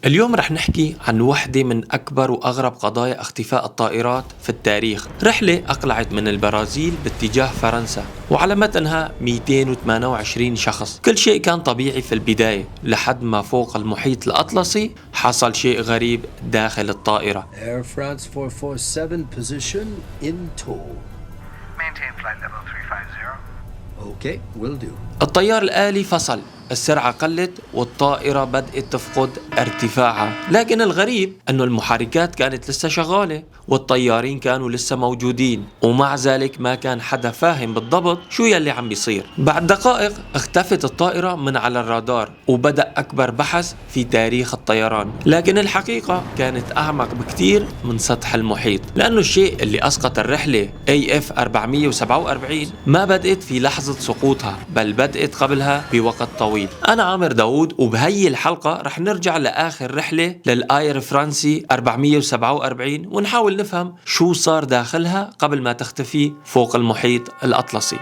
اليوم رح نحكي عن وحدة من أكبر وأغرب قضايا اختفاء الطائرات في التاريخ. رحلة أقلعت من البرازيل باتجاه فرنسا وعلى متنها 228 شخص. كل شيء كان طبيعي في البداية لحد ما فوق المحيط الأطلسي حصل شيء غريب داخل الطائرة. Air France 447 position in tow. Maintain flight level 350. Okay, will do. الطيار الآلي فصل، السرعة قلت والطائرة بدأت تفقد ارتفاعها، لكن الغريب أنه المحركات كانت لسه شغالة والطيارين كانوا لسه موجودين، ومع ذلك ما كان حدا فاهم بالضبط شو يلي عم بيصير. بعد دقائق اختفت الطائرة من على الرادار وبدأ أكبر بحث في تاريخ الطيران، لكن الحقيقة كانت أعمق بكتير من سطح المحيط، لأنه الشيء اللي أسقط الرحلة AF 447 ما بدأت في لحظة سقوطها، بل بدأت قبلها بوقت طويل. أنا عامر داوود، وبهي الحلقة رح نرجع لآخر رحلة للآير فرانسي 447 ونحاول نفهم شو صار داخلها قبل ما تختفي فوق المحيط الأطلسي.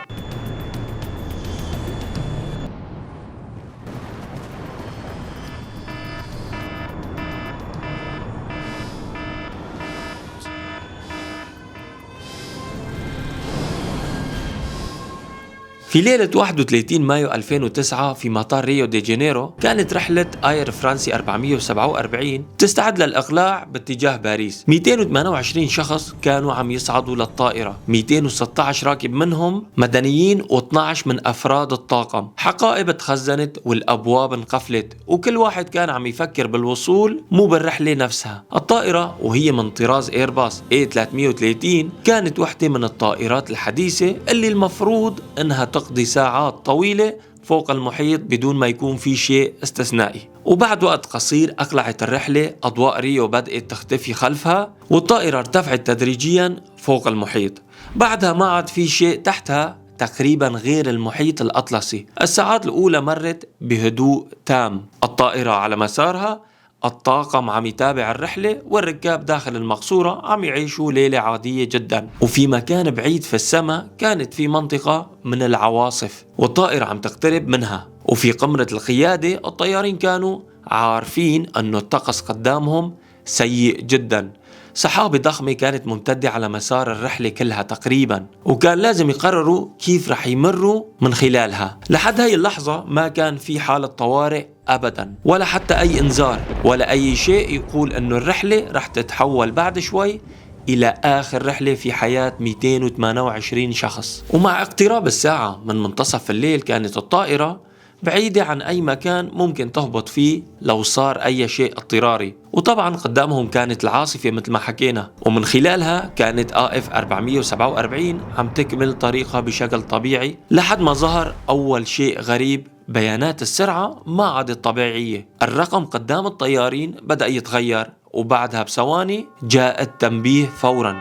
في ليلة 31 مايو 2009 في مطار ريو دي جانيرو كانت رحلة آير فرانسي 447 تستعد للإقلاع باتجاه باريس. 228 شخص كانوا عم يصعدوا للطائرة، 216 راكب منهم مدنيين و12 من أفراد الطاقم. حقائب تخزنت والأبواب انقفلت وكل واحد كان عم يفكر بالوصول مو بالرحلة نفسها. الطائرة وهي من طراز ايرباص A330 كانت وحدة من الطائرات الحديثة اللي المفروض انها تقضي ساعات طويلة فوق المحيط بدون ما يكون في شيء استثنائي. وبعد وقت قصير أقلعت الرحلة، أضواء ريو بدأت تختفي خلفها والطائرة ارتفعت تدريجيا فوق المحيط. بعدها ما عاد في شيء تحتها تقريبا غير المحيط الأطلسي. الساعات الأولى مرت بهدوء تام، الطائرة على مسارها، الطاقم عم يتابع الرحلة والركاب داخل المقصورة عم يعيشوا ليلة عادية جدا. وفي مكان بعيد في السماء كانت في منطقة من العواصف والطائرة عم تقترب منها، وفي قمرة القيادة الطيارين كانوا عارفين أنه الطقس قدامهم سيء جدا. سحابة ضخمة كانت ممتدة على مسار الرحلة كلها تقريبا، وكان لازم يقرروا كيف رح يمروا من خلالها. لحد هاي اللحظة ما كان في حالة طوارئ أبدا، ولا حتى أي إنذار ولا أي شيء يقول أنه الرحلة رح تتحول بعد شوي إلى آخر رحلة في حياة 228 شخص. ومع اقتراب الساعة من منتصف الليل كانت الطائرة بعيدة عن أي مكان ممكن تهبط فيه لو صار أي شيء اضطراري، وطبعا قدامهم كانت العاصفة مثل ما حكينا، ومن خلالها كانت AF 447 عم تكمل طريقها بشكل طبيعي لحد ما ظهر أول شيء غريب. بيانات السرعة ما عادت طبيعية، الرقم قدام الطيارين بدأ يتغير، وبعدها بثواني جاء التنبيه فورا.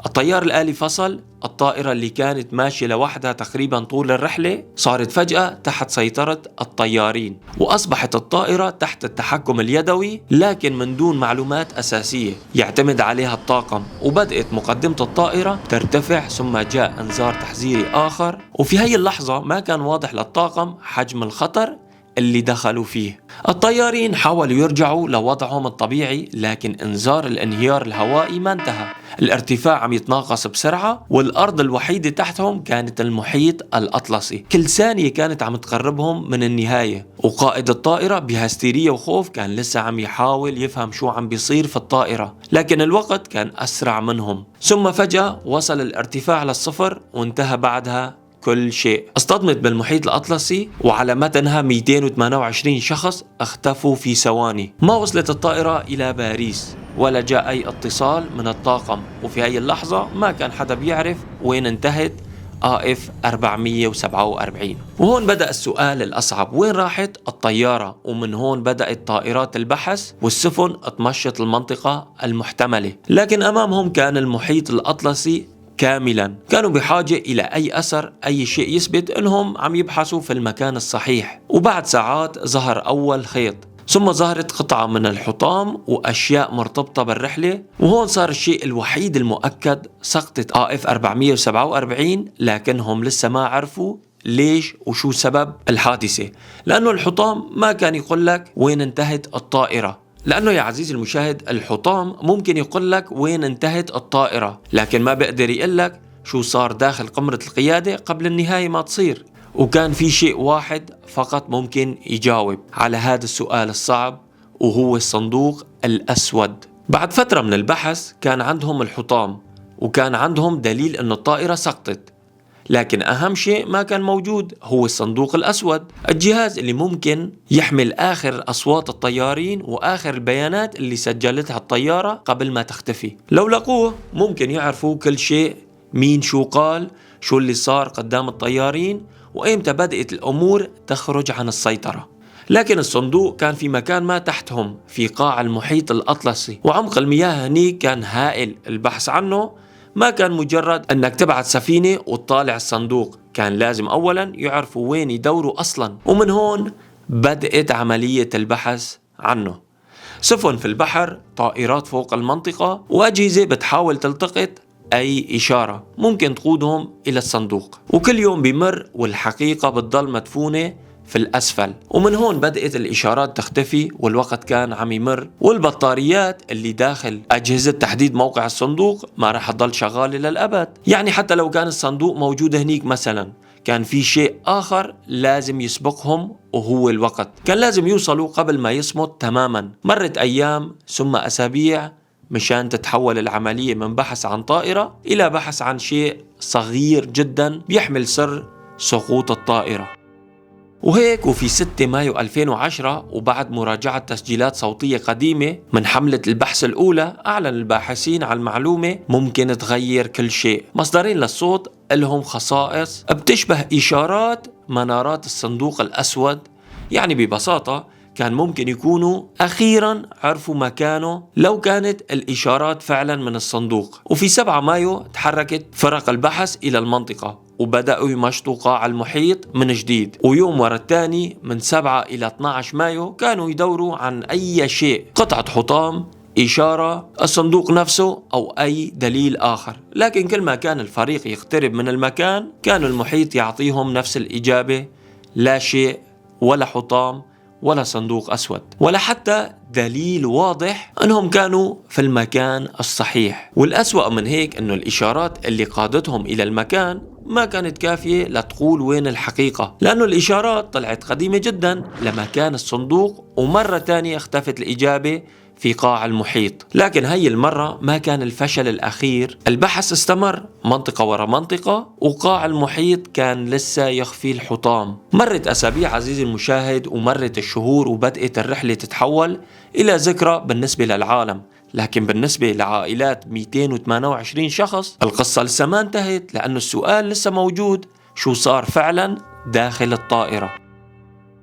الطيار الآلي فصل، الطائرة اللي كانت ماشية لوحدها تقريبا طول الرحلة صارت فجأة تحت سيطرة الطيارين، وأصبحت الطائرة تحت التحكم اليدوي لكن من دون معلومات أساسية يعتمد عليها الطاقم. وبدأت مقدمة الطائرة ترتفع، ثم جاء إنذار تحذيري آخر، وفي هاي اللحظة ما كان واضح للطاقم حجم الخطر اللي دخلوا فيه. الطيارين حاولوا يرجعوا لوضعهم الطبيعي، لكن انذار الانهيار الهوائي ما انتهى. الارتفاع عم يتناقص بسرعة والأرض الوحيدة تحتهم كانت المحيط الأطلسي، كل ثانية كانت عم تقربهم من النهاية. وقائد الطائرة بهستيرية وخوف كان لسه عم يحاول يفهم شو عم بيصير في الطائرة، لكن الوقت كان أسرع منهم. ثم فجأة وصل الارتفاع للصفر وانتهى بعدها كل شيء. اصطدمت بالمحيط الأطلسي وعلى متنها 228 شخص اختفوا في ثواني. ما وصلت الطائرة إلى باريس ولا جاء أي اتصال من الطاقم، وفي هاي اللحظة ما كان حدا بيعرف وين انتهت AF 447. وهون بدأ السؤال الأصعب، وين راحت الطيارة؟ ومن هون بدأت طائرات البحث والسفن تمشط المنطقة المحتملة، لكن أمامهم كان المحيط الأطلسي كاملا. كانوا بحاجة إلى أي أثر، أي شيء يثبت أنهم عم يبحثوا في المكان الصحيح. وبعد ساعات ظهر أول خيط، ثم ظهرت قطعة من الحطام وأشياء مرتبطة بالرحلة. وهون صار الشيء الوحيد المؤكد، سقطت AF 447 لكنهم لسه ما عرفوا ليش وشو سبب الحادثة، لأنه الحطام ما كان يقول لك وين انتهت الطائرة. لأنه يا عزيزي المشاهد الحطام ممكن يقول لك وين انتهت الطائرة، لكن ما بقدر يقول لك شو صار داخل قمرة القيادة قبل النهاية ما تصير. وكان في شيء واحد فقط ممكن يجاوب على هذا السؤال الصعب، وهو الصندوق الأسود. بعد فترة من البحث كان عندهم الحطام وكان عندهم دليل أن الطائرة سقطت، لكن أهم شيء ما كان موجود هو الصندوق الأسود، الجهاز اللي ممكن يحمل آخر أصوات الطيارين وآخر البيانات اللي سجلتها الطيارة قبل ما تختفي. لو لقوه ممكن يعرفوا كل شيء، مين شو قال، شو اللي صار قدام الطيارين، وإمتى بدأت الأمور تخرج عن السيطرة. لكن الصندوق كان في مكان ما تحتهم في قاع المحيط الأطلسي، وعمق المياه هنيك كان هائل. البحث عنه ما كان مجرد أنك تبعت سفينة وتطالع الصندوق، كان لازم أولا يعرفوا وين يدوروا أصلا، ومن هون بدأت عملية البحث عنه. سفن في البحر، طائرات فوق المنطقة، وأجهزة بتحاول تلتقط أي إشارة ممكن تقودهم إلى الصندوق. وكل يوم بيمر والحقيقة بتضل مدفونة في الأسفل، ومن هون بدأت الإشارات تختفي، والوقت كان عم يمر، والبطاريات اللي داخل أجهزة تحديد موقع الصندوق ما رح تضل شغالة للأبد. يعني حتى لو كان الصندوق موجود هنيك مثلا، كان في شيء آخر لازم يسبقهم وهو الوقت، كان لازم يوصلوا قبل ما يصمت تماما. مرت أيام ثم أسابيع مشان تتحول العملية من بحث عن طائرة إلى بحث عن شيء صغير جدا بيحمل سر سقوط الطائرة. وهيك وفي 6 مايو 2010 وبعد مراجعة تسجيلات صوتية قديمة من حملة البحث الأولى، أعلن الباحثين عن معلومة ممكن تغير كل شيء. مصدرين للصوت لهم خصائص بتشبه إشارات منارات الصندوق الأسود، يعني ببساطة كان ممكن يكونوا أخيرا عرفوا مكانه لو كانت الإشارات فعلا من الصندوق. وفي 7 مايو تحركت فرق البحث إلى المنطقة وبدأوا يمشطوا قاع المحيط من جديد، ويوم ورا الثاني من 7 إلى 12 مايو كانوا يدوروا عن أي شيء، قطعة حطام، إشارة، الصندوق نفسه أو أي دليل آخر. لكن كل ما كان الفريق يقترب من المكان كان المحيط يعطيهم نفس الإجابة: لا شيء، ولا حطام، ولا صندوق أسود، ولا حتى دليل واضح أنهم كانوا في المكان الصحيح. والأسوأ من هيك أنه الإشارات اللي قادتهم إلى المكان ما كانت كافية لتقول وين الحقيقة، لأنه الإشارات طلعت قديمة جدا لمكان الصندوق، ومرة تانية اختفت الإجابة في قاع المحيط. لكن هاي المرة ما كان الفشل الأخير، البحث استمر منطقة ورا منطقة، وقاع المحيط كان لسه يخفي الحطام. مرت أسابيع عزيزي المشاهد، ومرت الشهور، وبدأت الرحلة تتحول إلى ذكرى بالنسبة للعالم. لكن بالنسبة لعائلات 228 شخص القصة لسه ما انتهت، لأنه السؤال لسه موجود: شو صار فعلا داخل الطائرة؟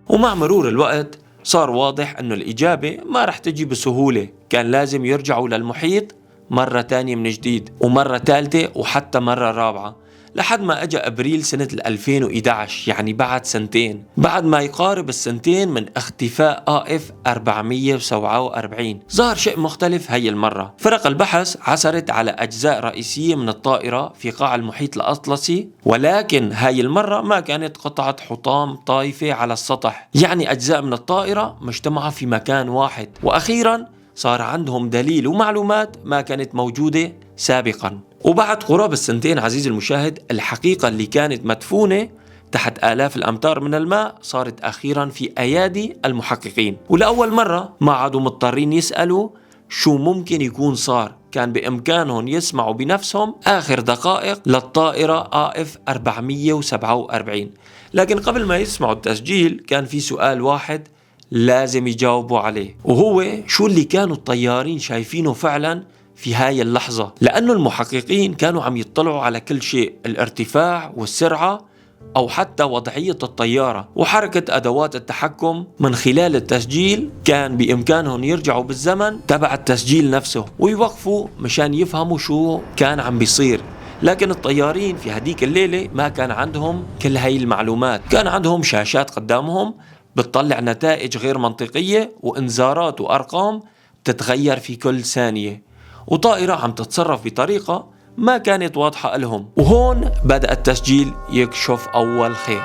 ومع مرور الوقت صار واضح أنه الإجابة ما رح تجي بسهولة، كان لازم يرجعوا للمحيط مرة تانية من جديد، ومرة ثالثة، وحتى مرة رابعة، لحد ما أجى أبريل سنة 2011، يعني بعد سنتين، بعد ما يقارب السنتين من اختفاء AF 447. ظهر شيء مختلف هاي المرة. فرق البحث عثرت على أجزاء رئيسية من الطائرة في قاع المحيط الأطلسي، ولكن هاي المرة ما كانت قطعة حطام طايفة على السطح، يعني أجزاء من الطائرة مجتمعة في مكان واحد. وأخيرا صار عندهم دليل ومعلومات ما كانت موجودة سابقا. وبعد قرابة السنتين عزيزي المشاهد، الحقيقة اللي كانت مدفونة تحت آلاف الأمتار من الماء صارت أخيرا في أيادي المحققين، ولأول مرة ما عادوا مضطرين يسألوا شو ممكن يكون صار. كان بإمكانهم يسمعوا بنفسهم آخر دقائق للطائرة AF 447. لكن قبل ما يسمعوا التسجيل كان في سؤال واحد لازم يجاوبوا عليه، وهو شو اللي كانوا الطيارين شايفينه فعلا في هاي اللحظة. لأنه المحققين كانوا عم يطلعوا على كل شيء، الارتفاع والسرعة أو حتى وضعية الطيارة وحركة أدوات التحكم. من خلال التسجيل كان بإمكانهم يرجعوا بالزمن تبع التسجيل نفسه ويوقفوا مشان يفهموا شو كان عم بيصير. لكن الطيارين في هديك الليلة ما كان عندهم كل هاي المعلومات، كان عندهم شاشات قدامهم بتطلع نتائج غير منطقية وإنذارات وأرقام تتغير في كل ثانية، وطائرة عم تتصرف بطريقة ما كانت واضحة لهم. وهون بدأ التسجيل يكشف أول خيط.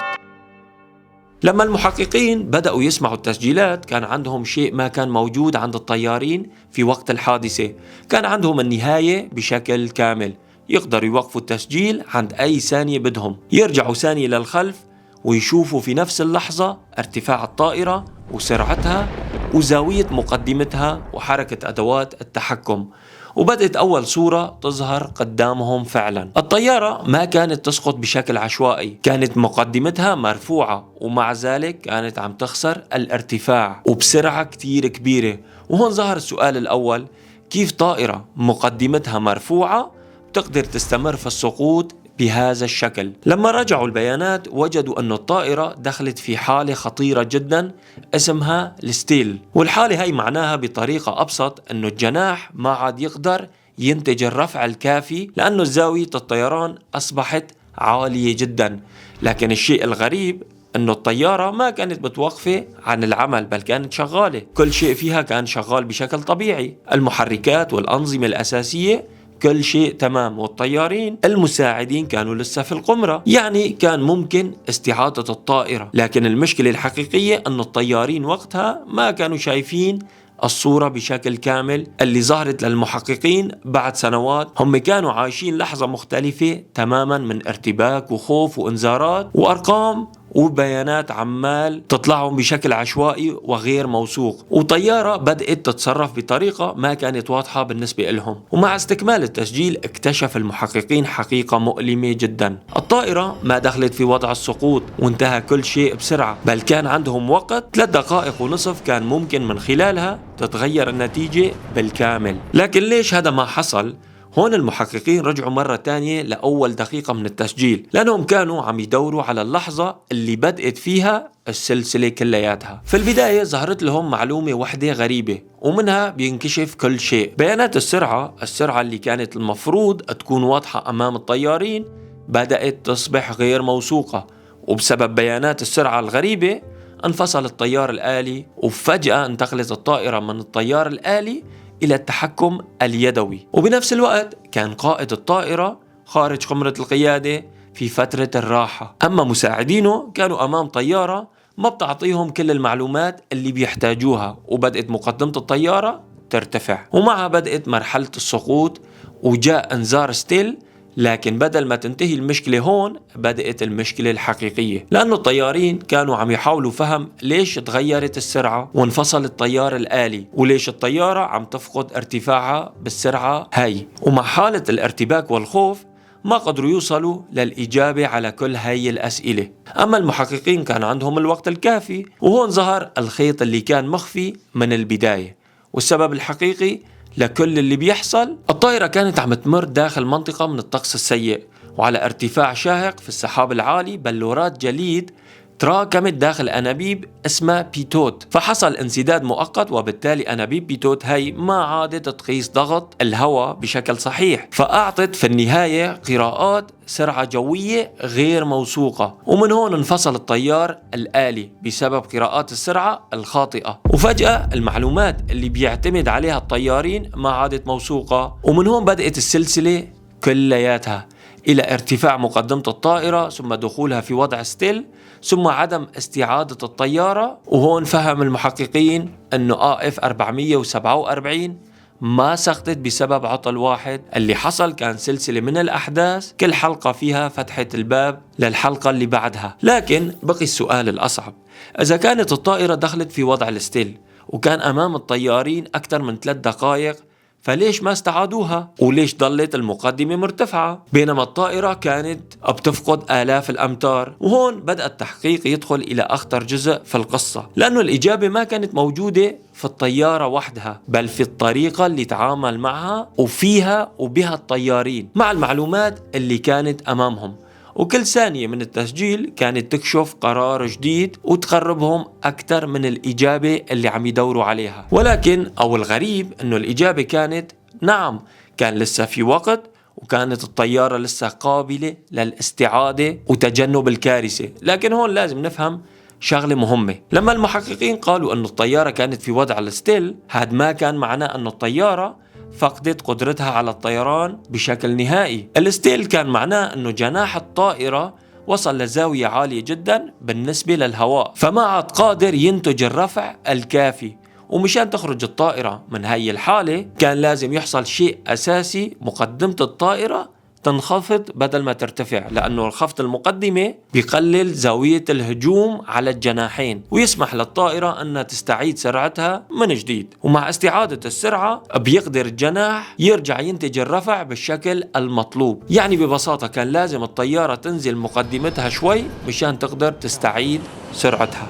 لما المحققين بدأوا يسمعوا التسجيلات كان عندهم شيء ما كان موجود عند الطيارين في وقت الحادثة، كان عندهم النهاية بشكل كامل، يقدروا يوقفوا التسجيل عند أي ثانية بدهم، يرجعوا ثانية للخلف ويشوفوا في نفس اللحظة ارتفاع الطائرة وسرعتها وزاوية مقدمتها وحركة أدوات التحكم. وبدأت أول صورة تظهر قدامهم فعلا. الطيارة ما كانت تسقط بشكل عشوائي، كانت مقدمتها مرفوعة ومع ذلك كانت عم تخسر الارتفاع وبسرعة كتير كبيرة. وهون ظهر السؤال الأول، كيف طائرة مقدمتها مرفوعة بتقدر تستمر في السقوط بهذا الشكل؟ لما رجعوا البيانات وجدوا أن الطائرة دخلت في حالة خطيرة جدا اسمها الستيل، والحالة هي معناها بطريقة أبسط أنه الجناح ما عاد يقدر ينتج الرفع الكافي لأنه زاوية الطيران أصبحت عالية جدا. لكن الشيء الغريب أنه الطيارة ما كانت متوقفة عن العمل، بل كانت شغالة، كل شيء فيها كان شغال بشكل طبيعي، المحركات والأنظمة الأساسية كل شيء تمام، والطيارين المساعدين كانوا لسه في القمرة، يعني كان ممكن استعادة الطائرة. لكن المشكلة الحقيقية أن الطيارين وقتها ما كانوا شايفين الصورة بشكل كامل اللي ظهرت للمحققين بعد سنوات. هم كانوا عايشين لحظة مختلفة تماما من ارتباك وخوف وانذارات وأرقام وبيانات عمال تطلعهم بشكل عشوائي وغير موثوق، وطيارة بدأت تتصرف بطريقة ما كانت واضحة بالنسبة لهم. ومع استكمال التسجيل اكتشف المحققين حقيقة مؤلمة جدا، الطائرة ما دخلت في وضع السقوط وانتهى كل شيء بسرعة، بل كان عندهم وقت 3 دقائق ونصف كان ممكن من خلالها تتغير النتيجة بالكامل. لكن ليش هذا ما حصل؟ هون المحققين رجعوا مرة تانية لأول دقيقة من التسجيل، لأنهم كانوا عم يدوروا على اللحظة اللي بدأت فيها السلسلة كلياتها. في البداية ظهرت لهم معلومة واحدة غريبة ومنها بينكشف كل شيء. بيانات السرعة اللي كانت المفروض تكون واضحة أمام الطيارين بدأت تصبح غير موثوقة، وبسبب بيانات السرعة الغريبة انفصل الطيار الآلي، وفجأة انتقلت الطائرة من الطيار الآلي إلى التحكم اليدوي. وبنفس الوقت كان قائد الطائرة خارج قمرة القيادة في فترة الراحة، أما مساعدينه كانوا أمام طيارة ما بتعطيهم كل المعلومات اللي بيحتاجوها، وبدأت مقدمة الطيارة ترتفع ومعها بدأت مرحلة السقوط وجاء انذار ستيل. لكن بدل ما تنتهي المشكلة هون بدأت المشكلة الحقيقية، لأنه الطيارين كانوا عم يحاولوا فهم ليش تغيرت السرعة وانفصل الطيار الآلي، وليش الطيارة عم تفقد ارتفاعها بالسرعة هاي. ومع حالة الارتباك والخوف ما قدروا يوصلوا للإجابة على كل هاي الأسئلة. أما المحققين كان عندهم الوقت الكافي، وهون ظهر الخيط اللي كان مخفي من البداية. والسبب الحقيقي لكل اللي بيحصل، الطائرة كانت عم تمر داخل منطقة من الطقس السيء، وعلى ارتفاع شاهق في السحاب العالي بلورات جليد تراكمت داخل أنابيب اسمها بيتوت، فحصل انسداد مؤقت، وبالتالي أنابيب بيتوت هي ما عادت تقيس ضغط الهواء بشكل صحيح، فأعطت في النهاية قراءات سرعة جوية غير موثوقة. ومن هون انفصل الطيار الآلي بسبب قراءات السرعة الخاطئة، وفجأة المعلومات اللي بيعتمد عليها الطيارين ما عادت موثوقة. ومن هون بدأت السلسلة كلياتها إلى ارتفاع مقدمة الطائرة، ثم دخولها في وضع ستيل، ثم عدم استعادة الطيارة. وهون فهم المحققين أنه AF 447 ما سقطت بسبب عطل واحد، اللي حصل كان سلسلة من الأحداث كل حلقة فيها فتحة الباب للحلقة اللي بعدها. لكن بقي السؤال الأصعب، إذا كانت الطائرة دخلت في وضع الستيل وكان أمام الطيارين أكثر من 3 دقائق، فليش ما استعادوها؟ وليش ضلت المقدمة مرتفعة بينما الطائرة كانت بتفقد آلاف الأمتار؟ وهون بدأ التحقيق يدخل إلى أخطر جزء في القصة، لأنه الإجابة ما كانت موجودة في الطيارة وحدها، بل في الطريقة اللي تعامل معها وفيها وبها الطيارين مع المعلومات اللي كانت أمامهم. وكل ثانية من التسجيل كانت تكشف قرار جديد وتقربهم أكثر من الإجابة اللي عم يدوروا عليها. ولكن الغريب أنه الإجابة كانت نعم، كان لسه في وقت، وكانت الطيارة لسه قابلة للاستعادة وتجنب الكارثة. لكن هون لازم نفهم شغلة مهمة، لما المحققين قالوا أن الطيارة كانت في وضع الستيل، هذا ما كان معناه أن الطيارة فقدت قدرتها على الطيران بشكل نهائي. الستيل كان معناه أنه جناح الطائرة وصل لزاوية عالية جدا بالنسبة للهواء، فما عاد قادر ينتج الرفع الكافي. ومشان تخرج الطائرة من هاي الحالة كان لازم يحصل شيء أساسي، مقدمة الطائرة تنخفض بدل ما ترتفع، لأنه الخفض المقدمة بيقلل زاوية الهجوم على الجناحين ويسمح للطائرة أنها تستعيد سرعتها من جديد. ومع استعادة السرعة بيقدر الجناح يرجع ينتج الرفع بالشكل المطلوب. يعني ببساطة كان لازم الطيارة تنزل مقدمتها شوي مشان تقدر تستعيد سرعتها،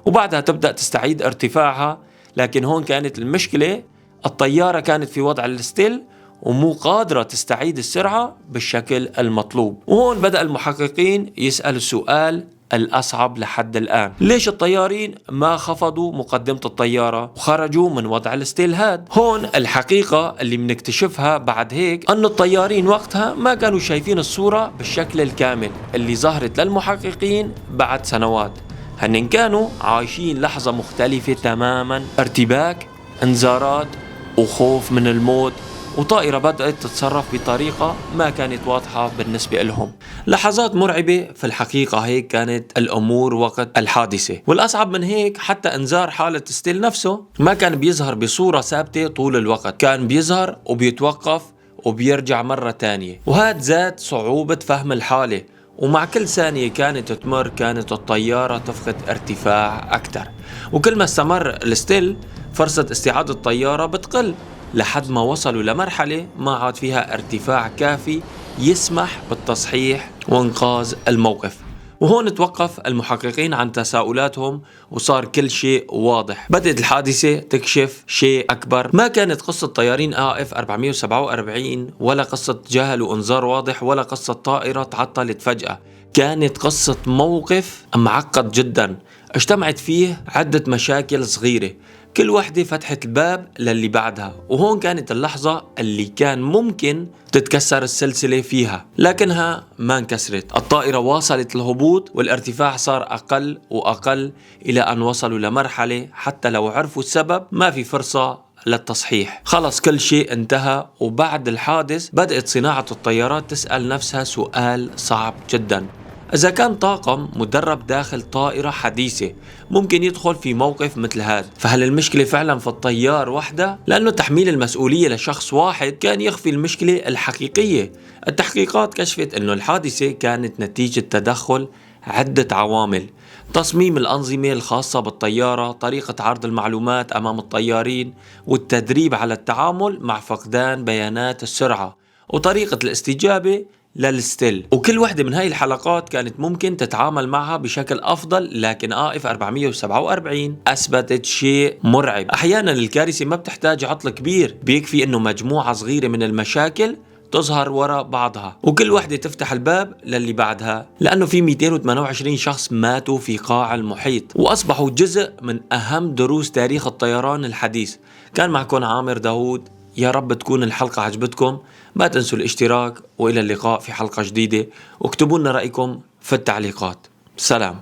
وبعدها تبدأ تستعيد ارتفاعها. لكن هون كانت المشكلة، الطيارة كانت في وضع الستيل ومو قادرة تستعيد السرعة بالشكل المطلوب. وهون بدأ المحققين يسألوا السؤال الأصعب لحد الآن: ليش الطيارين ما خفضوا مقدمة الطيارة وخرجوا من وضع الستيل هاد؟ هون الحقيقة اللي بنكتشفها بعد هيك أن الطيارين وقتها ما كانوا شايفين الصورة بالشكل الكامل اللي ظهرت للمحققين بعد سنوات. هن كانوا عايشين لحظة مختلفة تماما، ارتباك، انذارات، وخوف من الموت، وطائرة بدأت تتصرف بطريقة ما كانت واضحة بالنسبة لهم. لحظات مرعبة في الحقيقة هيك كانت الأمور وقت الحادثة. والأصعب من هيك حتى إنذار حالة ستيل نفسه ما كان بيظهر بصورة ثابتة طول الوقت، كان بيظهر وبيتوقف وبيرجع مرة تانية، وهذا زاد صعوبة فهم الحالة. ومع كل ثانية كانت تمر كانت الطيارة تفقد ارتفاع أكثر، وكل ما استمر الستيل فرصة استعادة الطيارة بتقل لحد ما وصلوا لمرحلة ما عاد فيها ارتفاع كافي يسمح بالتصحيح وإنقاذ الموقف. وهون توقف المحققين عن تساؤلاتهم وصار كل شيء واضح. بدأت الحادثة تكشف شيء أكبر. ما كانت قصة طيارين AF 447 ولا قصة جهل وإنذار واضح ولا قصة طائرة تعطلت فجأة، كانت قصة موقف معقد جدا اجتمعت فيه عدة مشاكل صغيرة، كل وحدة فتحت الباب للي بعدها. وهون كانت اللحظة اللي كان ممكن تتكسر السلسلة فيها، لكنها ما انكسرت. الطائرة واصلت الهبوط والارتفاع صار أقل وأقل إلى أن وصلوا لمرحلة حتى لو عرفوا السبب ما في فرصة للتصحيح. خلص كل شيء انتهى. وبعد الحادث بدأت صناعة الطيارات تسأل نفسها سؤال صعب جدا: إذا كان طاقم مدرب داخل طائرة حديثة ممكن يدخل في موقف مثل هذا، فهل المشكلة فعلا في الطيار وحده؟ لأنه تحميل المسؤولية لشخص واحد كان يخفي المشكلة الحقيقية. التحقيقات كشفت أنه الحادثة كانت نتيجة تدخل عدة عوامل: تصميم الأنظمة الخاصة بالطيارة، طريقة عرض المعلومات أمام الطيارين، والتدريب على التعامل مع فقدان بيانات السرعة، وطريقة الاستجابة للستيل. وكل واحدة من هاي الحلقات كانت ممكن تتعامل معها بشكل أفضل، لكن AF 447 أثبتت شيء مرعب. أحيانا الكارثة ما بتحتاج عطل كبير، بيكفي إنه مجموعة صغيرة من المشاكل تظهر وراء بعضها وكل وحدة تفتح الباب للي بعدها، لأنه في 228 شخص ماتوا في قاع المحيط وأصبحوا جزء من أهم دروس تاريخ الطيران الحديث. كان معكم عامر داود، يا رب تكون الحلقة عجبتكم. ما تنسوا الاشتراك، وإلى اللقاء في حلقة جديدة، واكتبوا لنا رأيكم في التعليقات. سلام.